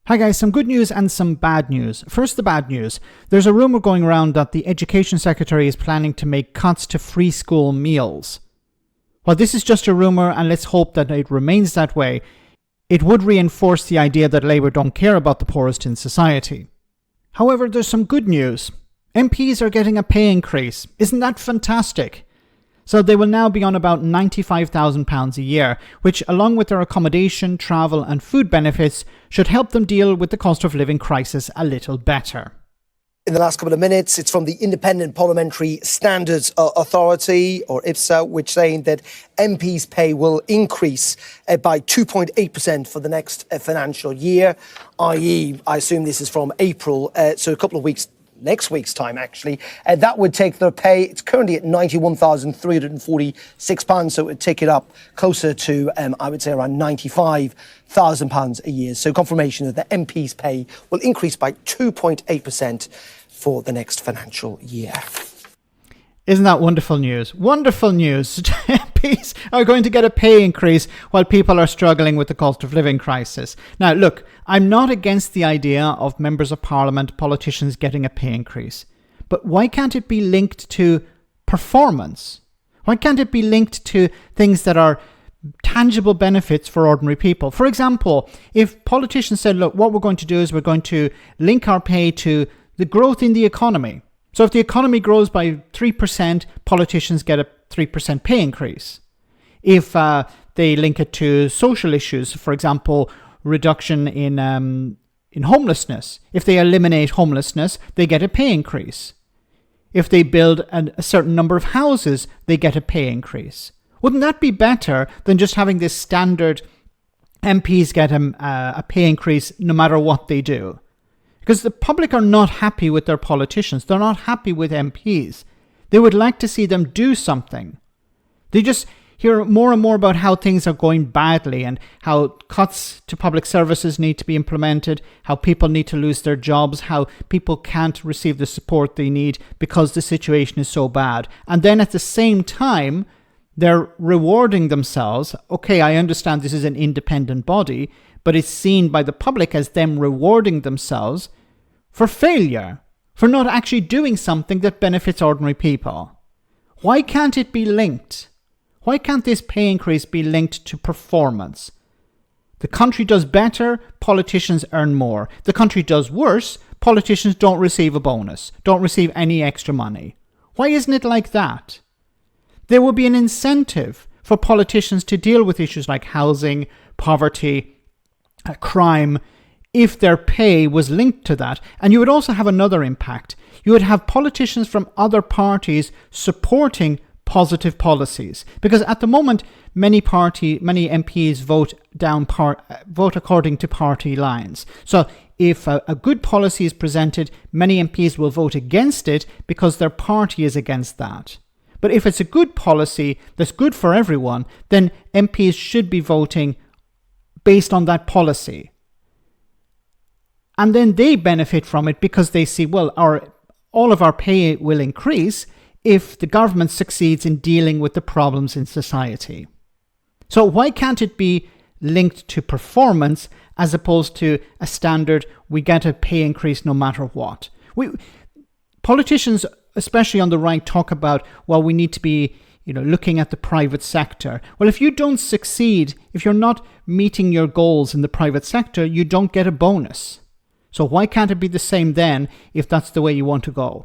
Hi guys, some good news and some bad news. First, the bad news. There's a rumour going around that the Education Secretary is planning to make cuts to free school meals. While this is just a rumour, and let's hope that it remains that way, it would reinforce the idea that Labour don't care about the poorest in society. However, there's some good news. MPs are getting a pay increase. Isn't that fantastic? So they will now be on about £95,000 a year, which along with their accommodation, travel and food benefits should help them deal with the cost of living crisis a little better. In the last couple of minutes, it's from the Independent Parliamentary Standards Authority, or IPSA, which saying that MPs' pay will increase by 2.8% for the next financial year, i.e., I assume this is from April, so a couple of weeks next week's time, actually. That would take their pay, it's currently at £91,346, so it would take it up closer to, I would say, around £95,000 a year. So confirmation that the MP's pay will increase by 2.8% for the next financial year. Isn't that wonderful news? Wonderful news. MPs are going to get a pay increase while people are struggling with the cost of living crisis. Now, look, I'm not against the idea of members of parliament, politicians getting a pay increase. But why can't it be linked to performance? Why can't it be linked to things that are tangible benefits for ordinary people? For example, if politicians said, look, what we're going to do is we're going to link our pay to the growth in the economy. So if the economy grows by 3%, politicians get a 3% pay increase. If they link it to social issues, for example, reduction in homelessness. If they eliminate homelessness, they get a pay increase. If they build a certain number of houses, they get a pay increase. Wouldn't that be better than just having this standard MPs get a pay increase no matter what they do? Because the public are not happy with their politicians. They're not happy with MPs. They would like to see them do something. They just hear more and more about how things are going badly and how cuts to public services need to be implemented, how people need to lose their jobs, how people can't receive the support they need because the situation is so bad. And then at the same time, they're rewarding themselves. Okay, I understand this is an independent body, but it's seen by the public as them rewarding themselves for failure, for not actually doing something that benefits ordinary people. Why can't it be linked? Why can't this pay increase be linked to performance? The country does better, politicians earn more. The country does worse, politicians don't receive a bonus, don't receive any extra money. Why isn't it like that? There would be an incentive for politicians to deal with issues like housing, poverty, crime, if their pay was linked to that. And you would also have another impact. You would have politicians from other parties supporting positive policies, because at the moment many MPs vote according to party lines. So if a good policy is presented, many MPs will vote against it because their party is against that. But if it's a good policy that's good for everyone, then MPs should be voting based on that policy. And then they benefit from it because they see, well, all of our pay will increase if the government succeeds in dealing with the problems in society. So why can't it be linked to performance as opposed to a standard, we get a pay increase no matter what? Politicians, especially on the right, talk about, well, we need to be looking at the private sector. Well, if you don't succeed, if you're not meeting your goals in the private sector, you don't get a bonus. So why can't it be the same then if that's the way you want to go?